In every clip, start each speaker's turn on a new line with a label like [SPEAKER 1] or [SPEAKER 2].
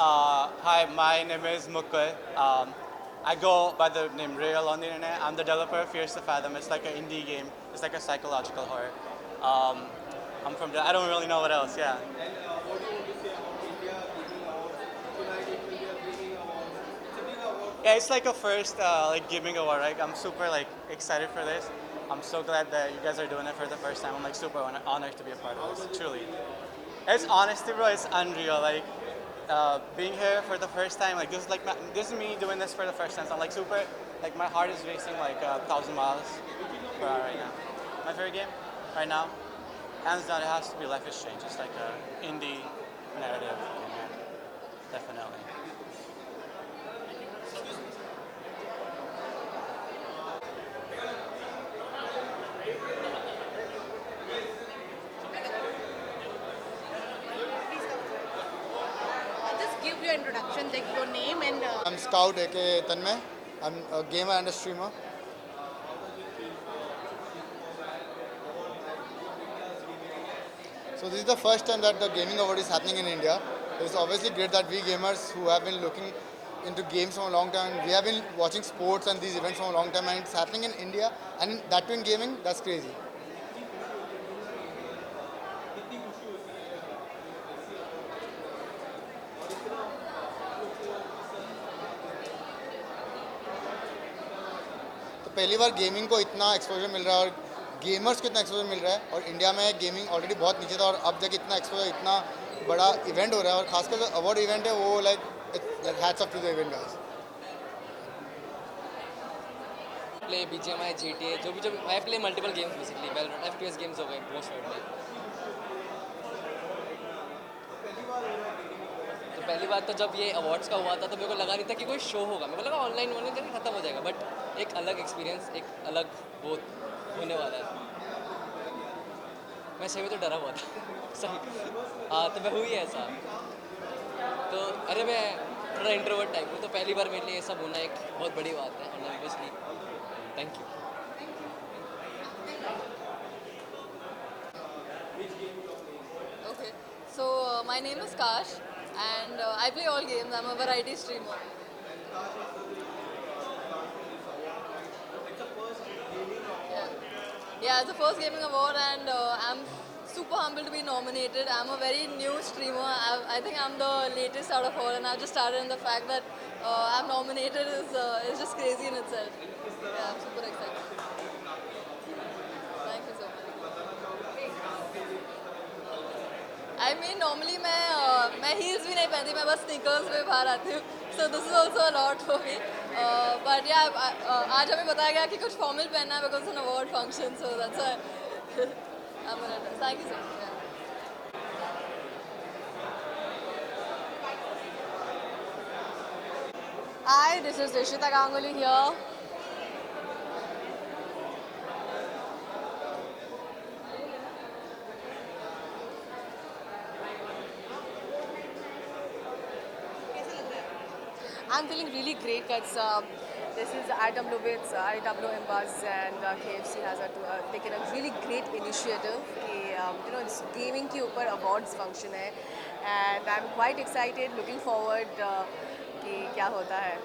[SPEAKER 1] Hi, my name is Mukul. I go by the name Real on the internet. I'm the developer of Fears to Fathom. It's like an indie game. It's like a psychological horror. Um, I'm from. I don't really know what else. Yeah. Yeah, it's like a first like gaming award. Right? I'm super like excited for this. I'm so glad that you guys are doing it for the first time. I'm like super honored to be a part of this. Truly. It's honestly, bro. It's unreal. Like being here for the first time. Like this is me doing this for the first time. So I'm like super. Like my heart is racing like 1,000 miles per hour right now. My favorite game right now, hands down, it has to be Life is Strange. It's like a indie narrative game, man. Definitely.
[SPEAKER 2] Just give your introduction, like your name and.
[SPEAKER 3] I'm Scout aka Tanmay. I'm a gamer and a streamer. So this is the first time that the gaming award is happening in India. It's obviously great that we gamers who have been looking into games for a long time, we have been watching sports and these events for a long time, and it's happening in India and that too in gaming. That's crazy. तो पहली बार gaming को इतना exposure मिल रहा है और gamers को इतना exposure मिल रहा है और इंडिया में गेमिंग ऑलरेडी बहुत नीचे था और अब जाके इतना एक्सपोजर इतना बड़ा इवेंट हो रहा है और खासकर जो अवार्ड इवेंट है वो like hats off to the event guys.
[SPEAKER 4] Play BGMI GTA जो I play multiple games basically Valorant FPS games हो गए मोस्ट ऑफ. तो पहली बात तो जब ये अवार्ड्स का हुआ था तो मेरे को लगा नहीं था कि कोई शो होगा. मेरे को लगा ऑनलाइन ऑनलाइन करके खत्म हो जाएगा, बट एक अलग एक्सपीरियंस, एक अलग वो होने वाला है. मैं सही में तो डरा हुआ था. सही. हाँ, तो मैं हुई ऐसा. तो अरे मैं थोड़ा इंट्रोवर्ट टाइप हूँ, तो पहली बार मेरे लिए ये सब होना एक बहुत बड़ी बात है. और obviously thank you.
[SPEAKER 5] Okay, so my name is Kash and I play all games. I'm a variety streamer. Yeah, yeah, it's the first gaming award and I'm super humbled to be nominated. I'm a very new streamer. I think I'm the latest out of all and I've just started and the fact that I'm nominated is just crazy in itself. Yeah, I'm super excited. Thank you so much. I mean, normally मैं heels भी नहीं पहनती, मैं बस sneakers में बाहर आती हूँ. So this is also a lot for me. But yeah, आज हमें बताया गया कि कुछ formal पहनना है because it's an award function. So that's why I'm gonna dress. Thank you so much. Yeah. Hi, this is Rishita Ganguly here. I'm feeling really great because this is IW's, IWM Buzz and KFC has taken a really great initiative. This gaming के ऊपर awards function है and I'm quite excited, looking forward कि क्या होता है.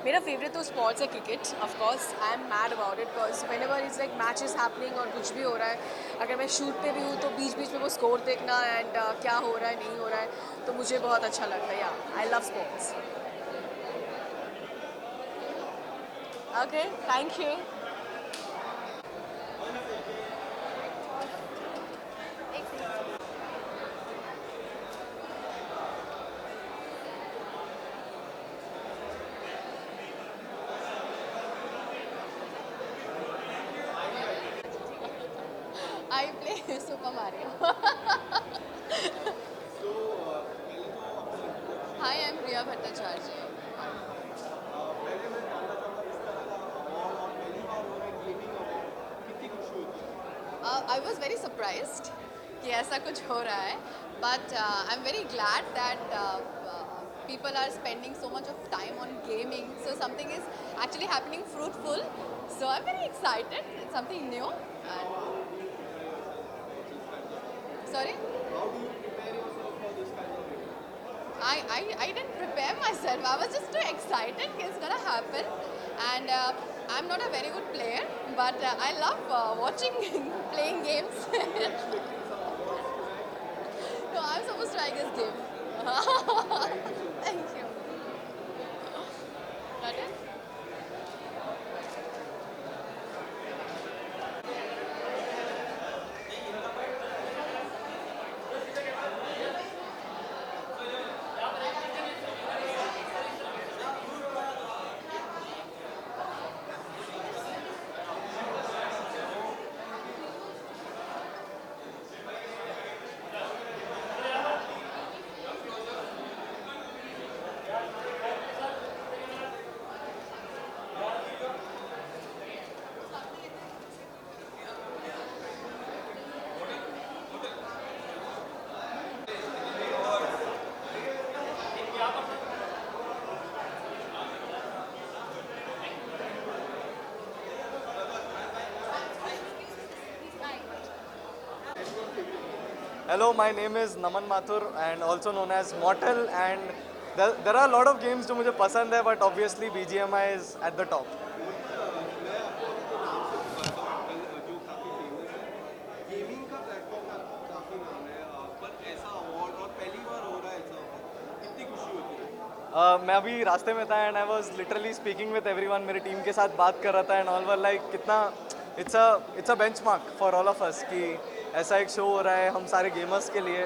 [SPEAKER 5] मेरा favourite तो sports है cricket. Of course I am mad about it because when ever is like matches happening और कुछ भी हो रहा है, अगर मैं शूट पे भी हूँ तो बीच बीच में वो स्कोर देखना एंड क्या हो रहा है नहीं हो रहा है तो मुझे बहुत अच्छा लगता है. या I love sports. Okay, thank you. I play Super Mario. Hi, I'm Priya Bhattacharya. I was very surprised कि ऐसा कुछ हो रहा है, but I'm very glad that people are spending so much of time on gaming. So something is actually happening fruitful. So I'm very excited. It's something new. And sorry? I didn't prepare myself. I was just too excited it's gonna happen. And I'm not a very good player, but I love watching playing games. No, I'm supposed to, I guess, give. Thank you. Got it?
[SPEAKER 6] Hello, my name is Naman Mathur and also known as Mortal, and there are a lot of games जो मुझे पसंद है, but obviously BGMI is at the top.
[SPEAKER 7] Gaming का platform काफी नाम है पर ऐसा अवार्ड और पहली बार हो रहा है ऐसा अवार्ड कितनी खुशी होती है
[SPEAKER 6] मैं अभी रास्ते में था and I was literally speaking with everyone, मेरी टीम के साथ बात कर रहा था एंड ऑल वर लाइक कितना it's a benchmark for all of अस कि ऐसा एक शो हो रहा है हम सारे गेमर्स के लिए,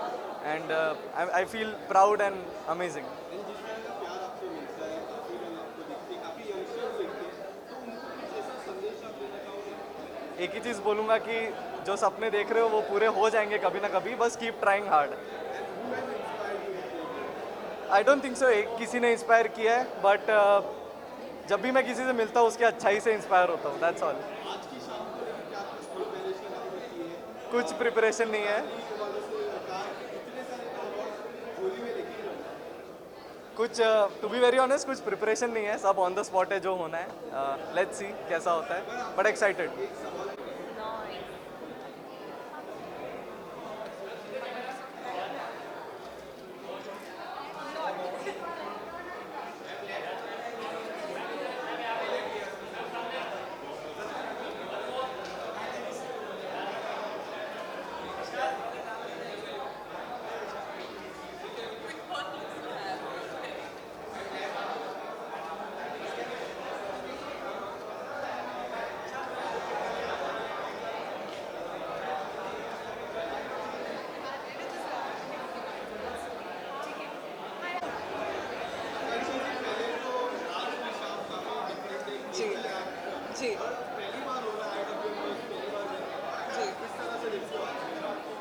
[SPEAKER 6] and I feel proud and amazing.
[SPEAKER 7] जिस तरह का प्यार आपसे मिलता है काफी लोग आपको देखते हैं काफी यंगस्टर्स देखते हैं तो उनको कुछ ऐसा संदेश आप देना चाहोगे?
[SPEAKER 6] एक ही चीज़ बोलूँगा कि जो सपने देख रहे हो वो पूरे हो जाएंगे कभी ना कभी, बस keep trying hard. I don't think so किसी ने इंस्पायर किया है, बट जब भी मैं किसी से मिलता हूँ उसके अच्छाई से इंस्पायर होता हूँ, दैट्स ऑल.
[SPEAKER 7] आज की शाम को क्या कुछ प्रिपरेशन आपने की है?
[SPEAKER 6] कुछ प्रिपरेशन नहीं है,
[SPEAKER 7] इतने सारे अवार्ड होली में देखे
[SPEAKER 6] कुछ टू बी वेरी ऑनेस्ट कुछ प्रिपरेशन नहीं है, सब ऑन द स्पॉट है जो होना है. लेट्स सी कैसा होता है, बट एक्साइटेड.
[SPEAKER 5] जी जी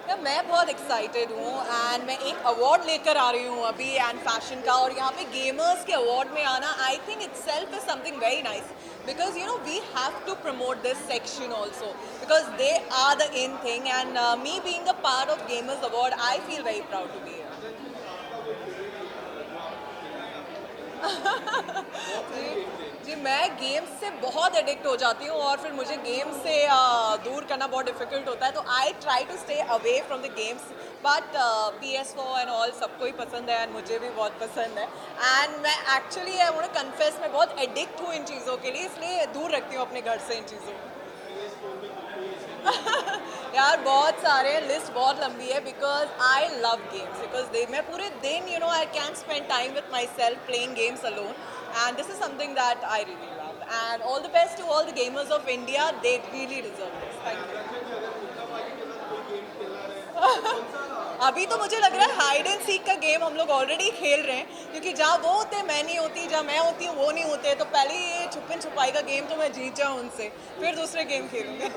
[SPEAKER 5] या मैं बहुत एक्साइटेड हूँ एंड मैं एक अवार्ड लेकर आ रही हूँ अभी एंड फैशन का, और यहाँ पे गेमर्स के अवार्ड में आना I think it self is something very nice because you know we have to promote this section also because they are the in thing, and me being a part of Gamers Award I feel very proud to be here. जी मैं games से बहुत addict हो जाती हूँ और फिर मुझे games से दूर करना बहुत डिफिकल्ट होता है, तो I try to stay away from the games, but PS4 and all सबको ही पसंद है एंड मुझे भी बहुत पसंद है. एंड मैं actually I want to confess मैं बहुत एडिक्ट हूँ इन चीज़ों के लिए, इसलिए दूर रखती हूँ अपने घर से इन चीज़ों को. यार बहुत सारे, लिस्ट बहुत लंबी है because I love games, because मैं पूरे दिन you know I can spend time with my self playing games alone, and this is something that I really love, and all the best to all the gamers of India, they really deserve this. Thank you. अभी तो मुझे लग रहा है hide and seek का game हम लोग already खेल रहे हैं, क्योंकि जहाँ वो होते मैं नहीं होती, जहाँ मैं होती हूँ वो नहीं होते, तो पहले ये छुपन छुपाई का गेम तो मैं जीत जाऊँ उनसे, फिर दूसरे गेम खेलूँगी.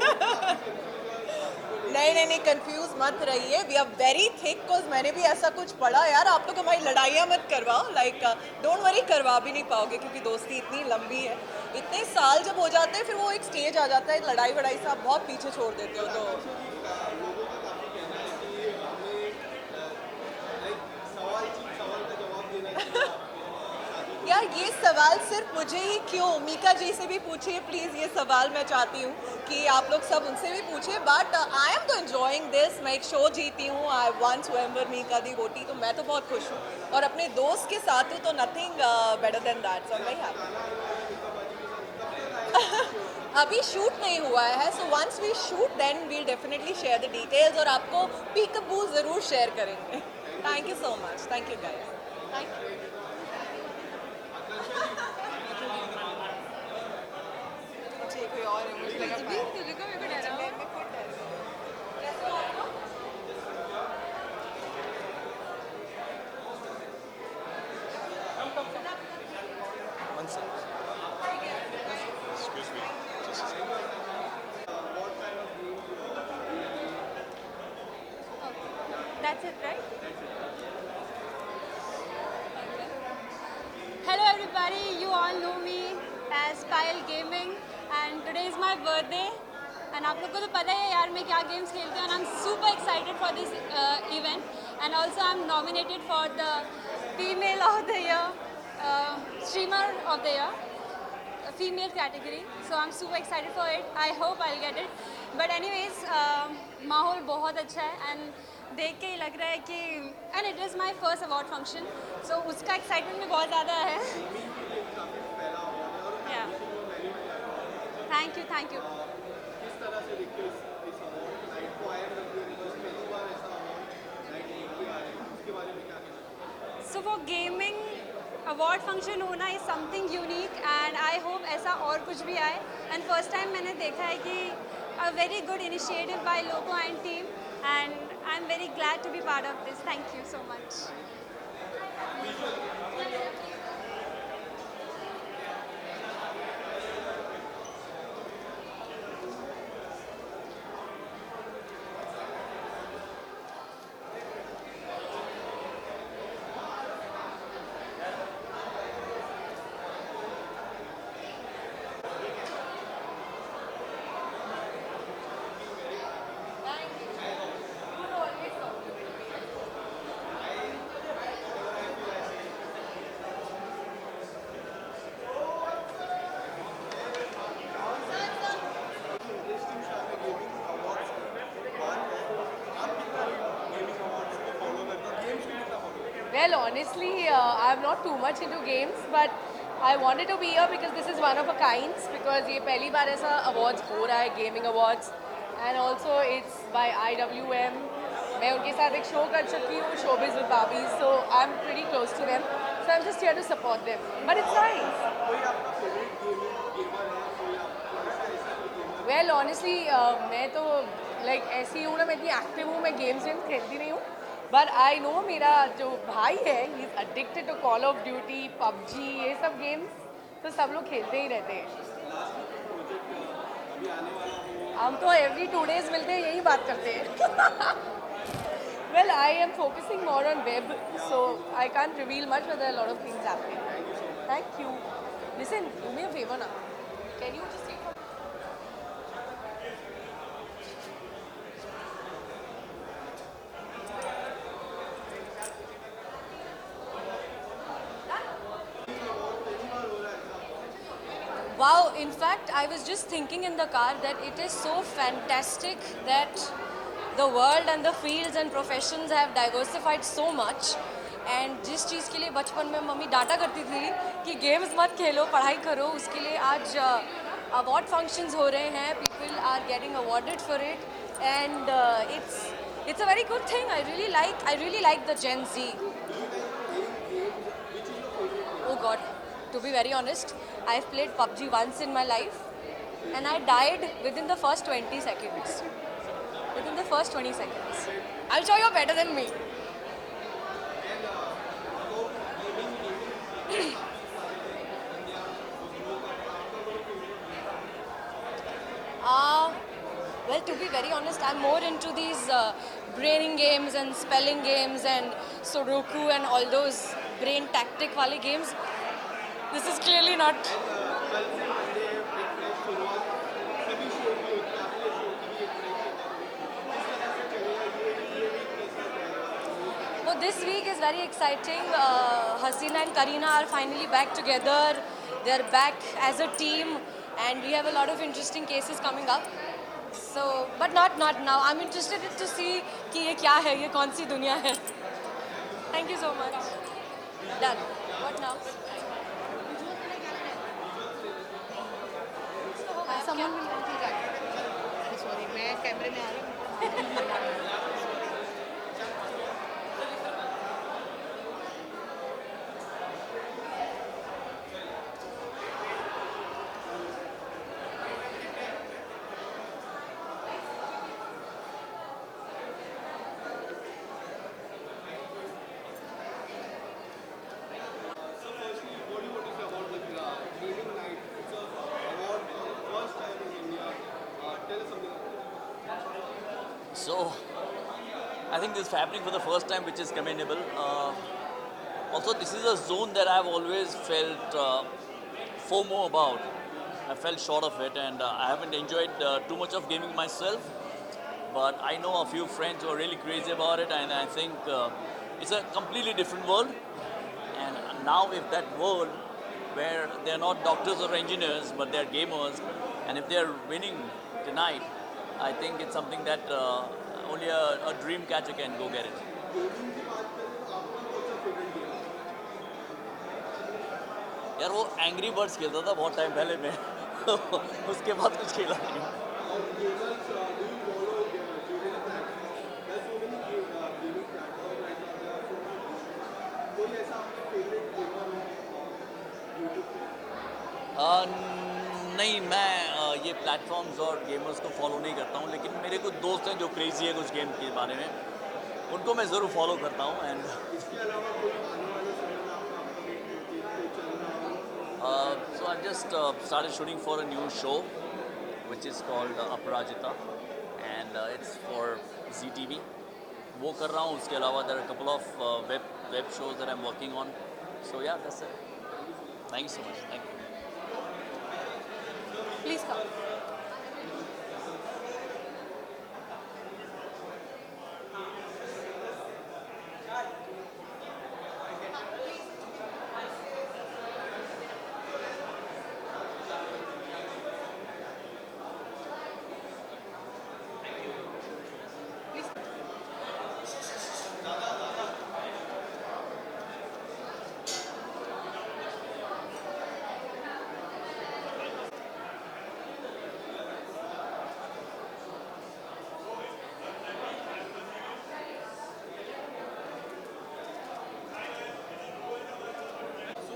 [SPEAKER 5] नहीं कंफ्यूज मत रहिए, we are very thick, because मैंने भी ऐसा कुछ पढ़ा. यार आप लोग हमारी लड़ाइयाँ मत करवाओ, लाइक डोंट वरी, करवा भी नहीं पाओगे क्योंकि दोस्ती इतनी लंबी है. इतने साल जब हो जाते हैं फिर वो एक स्टेज आ जाता है, लड़ाई वड़ाई से आप बहुत पीछे छोड़ देते हो. तो यार
[SPEAKER 8] ये सवाल सिर्फ मुझे ही क्यों, मीका जी से भी पूछिए प्लीज़, ये सवाल मैं चाहती हूँ कि आप लोग सब उनसे भी पूछिए, बट आई एम तो एंजॉइंग दिस। मैं एक शो जीती हूँ, आई वन स्वयंवर मीका दी वोटी, तो मैं तो बहुत खुश हूँ और अपने दोस्त के साथ हूँ, तो nothing better than that, so मैं हैप्पी। अभी शूट नहीं हुआ है, so once we shoot then we definitely share the details और आपको पीकअबू ज़रूर शेयर करेंगे। Thank you so much, thank you guys, thank you. मुझे कोई और है, मुझे लगा
[SPEAKER 5] तुझे को मेरे को डरा
[SPEAKER 8] मैं खुद डर गई। कैसे हो आप लोग?
[SPEAKER 5] That's it, right? Hello everybody, you all know me as Payal Gaming and today is my birthday and आप लोग को तो पता है यार मैं क्या games खेलती हूँ and I'm super excited for this event and also I'm nominated for the Female of the Year, Streamer of the Year, female category, so I'm super excited for it. I hope I'll get it. But anyways, माहौल बहुत अच्छा है and देख के ही लग रहा है कि and it is my first award function, so उसका excitement भी बहुत ज़्यादा है. Yeah. Thank you, thank you.
[SPEAKER 7] किस तरह से देखते हो इस अवार्ड नाइट को? आया पहली बार ऐसा अवार्ड नाइट लेके आ रहे हैं, उसके बारे में क्या कहना?
[SPEAKER 5] So for gaming award function होना is something unique and I hope ऐसा और कुछ भी आए एंड फर्स्ट टाइम मैंने देखा है कि a very good initiative by Loco and team and I am very glad to be part of this. Thank you so much.
[SPEAKER 9] Well, honestly, I'm not too much into games, but I wanted to be here because this is one of a kinds. Because ये पहली बार ऐसा awards हो रहा है, gaming awards, and also it's by IWM. मैं उनके साथ एक show कर चुकी हूँ, Showbiz with Barbies, so I'm pretty close to them. So I'm just here to support them. But it's nice. Well, honestly, मैं तो like ऐसी हूँ ना, मैं इतनी active हूँ, मैं games खेलती नहीं हूँ. But I know मेरा जो भाई है, he is addicted to Call of Duty, PUBG, ये सब games, तो सब लोग खेलते ही रहते हैं. हम तो every 2 days मिलते हैं, यही बात करते हैं. Well, I am focusing more on web, so I can't reveal much, but there are a lot of things happening. Thank you. Listen, do me a favor now. Can you just take a...
[SPEAKER 5] Wow, in fact, I was just thinking in the car that it is so fantastic that the world and the fields and professions have diversified so much. And जिस चीज़ के लिए बचपन में mummy डांटा करती थी कि games मत खेलो, पढ़ाई करो, उसके लिए आज अवार्ड फंक्शंस हो रहे हैं. People are getting awarded for it, and it's a very good thing. I really like the Gen Z. Oh God. To be very honest, I've played PUBG once in my life and I died within the first 20 seconds. Within the first 20 seconds. I'm sure you're better than me. Well, to be very honest, I'm more into these braining games and spelling games and Sudoku and all those brain tactic wale games. This is clearly not. वो
[SPEAKER 9] this week is very exciting. Hasina and Karina are finally back together. They're back as a team, and we have a lot of interesting cases coming up. So, but not now. I'm interested to see कि ये क्या है, ये कौन सी दुनिया है. Thank you so much. Done. What now? Someone will
[SPEAKER 2] sorry मैं कैमरे में आ रही हूँ.
[SPEAKER 7] So firstly, what do you want to say about the gaming night? It's a award for the first time in India. Tell us something about it.
[SPEAKER 10] So, I think this is happening for the first time, which is commendable. Also, this is a zone that I've always felt FOMO about. I fell short of it, and I haven't enjoyed too much of gaming myself. But I know a few friends who are really crazy about it, and I think it's a completely different world. And now, if that world where they're not doctors or engineers, but they're gamers, and if they're winning tonight, I think it's something that only a dream catcher can go get it.
[SPEAKER 7] Gaming की बात करें तो आपका कौन सा favourite game है?
[SPEAKER 10] यार वो एंग्री बर्ड्स खेलता था बहुत टाइम पहले मैं उसके बाद कुछ खेला नहीं.
[SPEAKER 7] और gamers, do you follow during the platform? There's so many gaming platforms right now. There are so many gamers. कोई ऐसा आपका फेवरेट गेमर हो YouTube पे?
[SPEAKER 10] नहीं, मैं ये प्लेटफॉर्म्स और गेमर्स को फॉलो नहीं करता हूँ, लेकिन मेरे कुछ दोस्त हैं जो क्रेजी है कुछ गेम के बारे में, उनको मैं ज़रूर फॉलो करता हूँ. एंड
[SPEAKER 7] इसके अलावा कोई आने वाले समय में आपका अपकमिंग कोई चल रहा हो?
[SPEAKER 10] so I just started shooting for a new show which is called Aparajita, and it's for ZTV. वो कर रहा हूँ. उसके अलावा there are a couple of web shows that I'm working on. So yeah, that's it. Thank you so much. Thank you.
[SPEAKER 9] Please come.
[SPEAKER 7] So,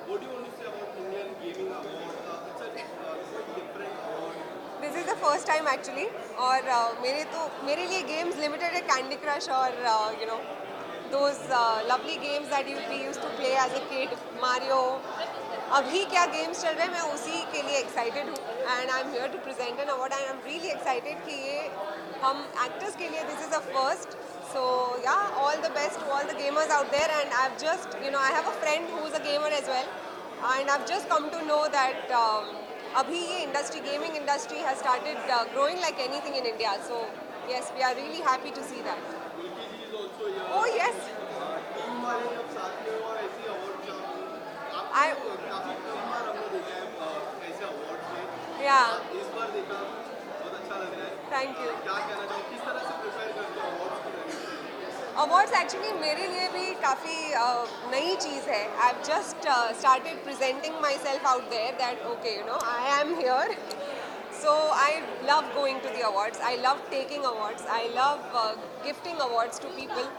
[SPEAKER 7] what do you want to say about Indian Gaming Award? It's a quite different award.
[SPEAKER 11] This is the first time actually. और मेरे लिए games limited है candy crush और you know those lovely games that we used to play as a kid, Mario. अभी क्या games चल रहे हैं मैं उसी के लिए एक्साइटेड हूँ, and I am here to present an award. I am really excited कि ये हम एक्टर्स के लिए this is a first. So yeah, all the best to all the gamers out there, and I've just, you know, I have a friend who's a gamer as well, and I've just come to know that abhi ye industry, gaming industry has started growing like anything in India. So yes, we are really happy to see that.
[SPEAKER 7] Mulki ji is also here.
[SPEAKER 11] Oh yes,
[SPEAKER 7] team वाले जब साथ में हो और ऐसे award
[SPEAKER 11] I
[SPEAKER 7] आपको काफी कम बार हमने देखा है ऐसे अवार्ड में.
[SPEAKER 11] yeah,
[SPEAKER 7] इस बार देखा बहुत अच्छा लग रहा है.
[SPEAKER 11] thank you.
[SPEAKER 7] क्या कहना चाहो किस तरह से प्रिपेयर करते हो अवार्ड्स की तरह?
[SPEAKER 11] अवार्ड्स एक्चुअली मेरे लिए भी काफ़ी नई चीज़ है. I have just started presenting myself out there that okay you know I am here. So I love going to the awards. I love taking awards. I love gifting awards to people.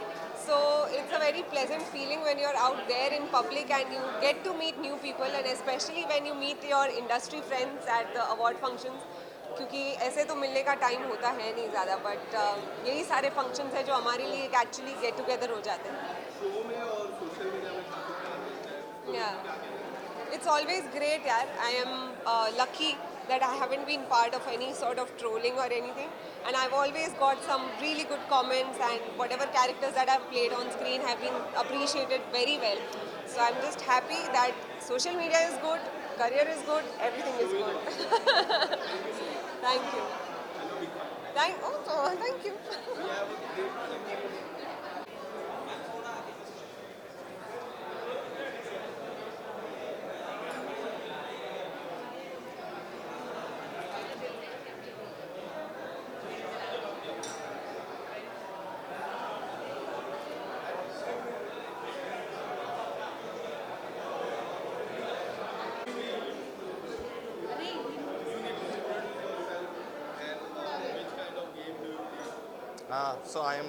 [SPEAKER 11] So it's a very pleasant feeling when you're out there in public and you get to meet new people, and especially when you meet your industry friends at the award functions. क्योंकि ऐसे तो मिलने का time होता है नहीं ज़्यादा, but यही सारे फंक्शंस हैं जो हमारे लिए एक एक्चुअली गेट टुगेदर हो जाते हैं.
[SPEAKER 7] शो में और सोशल मीडिया में काफी फर्क मिलता है.
[SPEAKER 11] Yeah, it's always great, yaar. I am lucky that I haven't been part of any sort of trolling or anything, and I've always got some really good comments, and whatever characters that I've played on screen have been appreciated very well. So I'm just happy that social media is good, career is good, everything is good. Thank you. Thank you.
[SPEAKER 7] We have a great
[SPEAKER 12] So I am.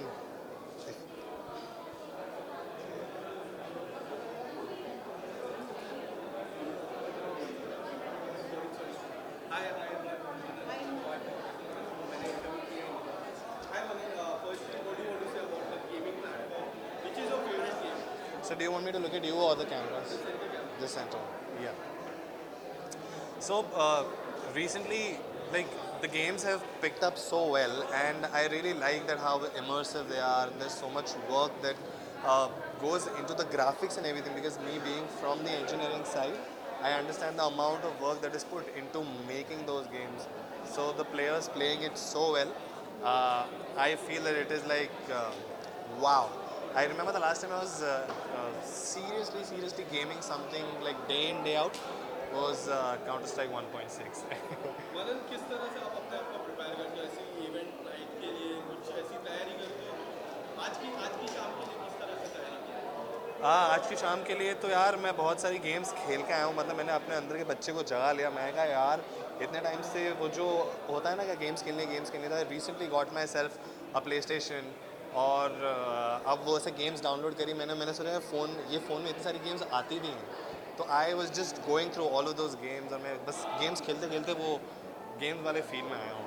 [SPEAKER 7] Hi Manan, firstly, what do you want to say about the gaming platform? Which is your favorite game?
[SPEAKER 12] So do you want me to look at you or the cameras? The center. Yeah. So recently, like the games have picked up so well, and I really like that how immersive they are. And there's so much work that goes into the graphics and everything. Because me being from the engineering side, I understand the amount of work that is put into making those games. So the players playing it so well, I feel that it is like wow. I remember the last time I was seriously gaming something like day in day out was Counter Strike 1.6.
[SPEAKER 7] मनन किस तरह से आप अपने आप को prepare करते हो ऐसी इवेंट नाइट के लिए कुछ ऐसी तैयारी करते हो आज की शाम के लिए किस तरह से तैयारी की है?
[SPEAKER 12] आज की शाम के लिए तो यार मैं बहुत सारी गेम्स खेल के आया हूँ। मतलब मैंने अपने अंदर के बच्चे को जगा लिया। मैं कहा यार इतने टाइम से वो जो होता है ना कि गेम्स खेलने था। Recently got my self a play station और अब वो ऐसे गेम्स डाउनलोड करी मैंने सोचा फ़ोन में इतनी सारी गेम्स आती भी हैं। तो I was just going through all of those games और मैं बस गेम्स खेलते खेलते वो गेम्स वाले फील में आया हूँ।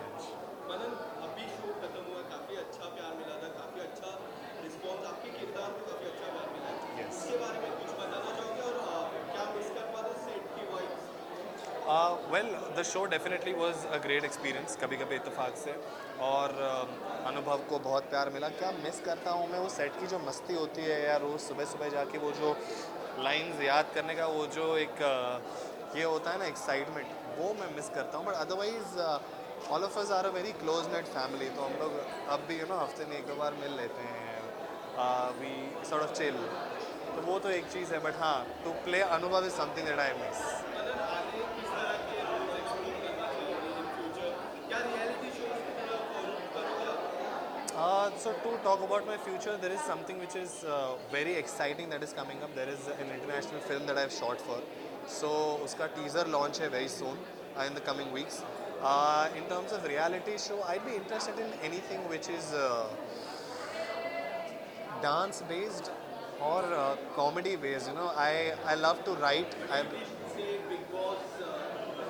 [SPEAKER 7] मनन अभी शो खत्म हुआ काफ़ी अच्छा प्यार मिला था काफ़ी अच्छा रिस्पॉन्स आपके किरदार को काफ़ी अच्छा प्यार मिला है
[SPEAKER 12] Yes.
[SPEAKER 7] इसके बारे में कुछ बताना चाहोगे और क्या मिस कर पाते सेट की vibes
[SPEAKER 12] well the show definitely was a great experience कभी कभी इत्तेफाक से और अनुभव को बहुत प्यार मिला। क्या मिस करता हूँ मैं वो सेट की जो मस्ती होती है या रोज़ सुबह सुबह जाके वो जो लाइंस याद करने का वो जो एक ये होता है ना एक्साइटमेंट वो मैं मिस करता हूँ। But otherwise all of us are a very close knit family. तो हम लोग अब भी हफ्ते में एक दो बार मिल लेते हैं। We sort of chill. तो वो तो एक चीज़ है। बट हाँ to play Anubhav is something that I miss.
[SPEAKER 7] Manan आगे किस तरह के रोल्स एक्सप्लोर करना चाहोगे इन फ्यूचर क्या रियलिटी शोज की तरफ रुख करोगे आप?
[SPEAKER 12] So to talk about my future, there is something which is very exciting that is coming up. There is an international film that I've shot for. So uska teaser launch hai very soon in the coming weeks. In terms of reality show, I'd be interested in anything which is dance based or comedy based. I love to write.
[SPEAKER 7] Say Big Boss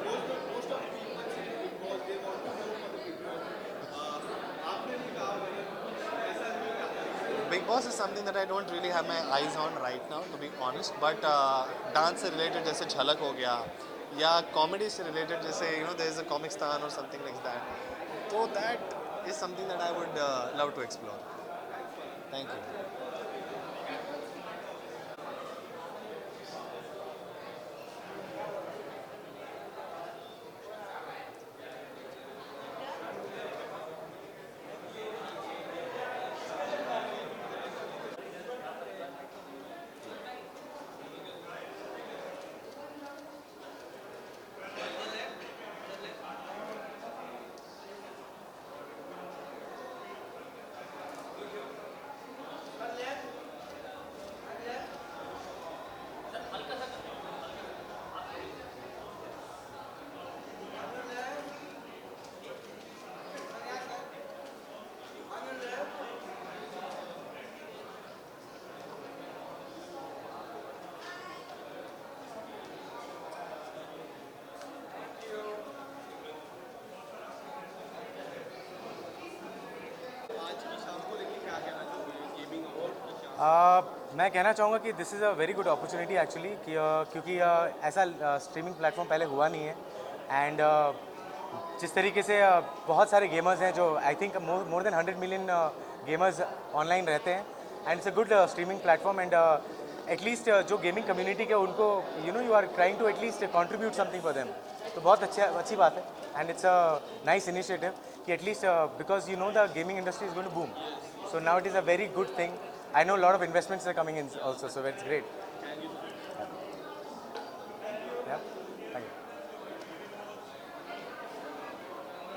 [SPEAKER 7] most of the people say Big Boss they want to go for the Big Boss आपने भी कहा मनन ऐसा नहीं कहा
[SPEAKER 12] Big Boss is something that I don't really have my eyes on right now, to be honest. But dance से related जैसे झलक हो गया या comedy से related जैसे there is a Comicstan or something like that. So that is something that I would love to explore. Thank you.
[SPEAKER 7] आज की शाम को लेके क्या कहना चाहोगे गेमिंग अवार्ड की क्या
[SPEAKER 6] मैं कहना चाहूँगा कि this is a very good opportunity actually कि क्योंकि ऐसा स्ट्रीमिंग प्लेटफॉर्म पहले हुआ नहीं है एंड जिस तरीके से बहुत सारे गेमर्स हैं जो I think more than 100 million gamers online रहते हैं and it's a good streaming platform and at least जो गेमिंग कम्युनिटी के उनको you are trying to at least contribute something for them. तो बहुत अच्छी बात है and it's a nice initiative कि at least because the gaming industry is going to boom so now it is a very good thing. I know a lot of investments are coming in also, so it's great.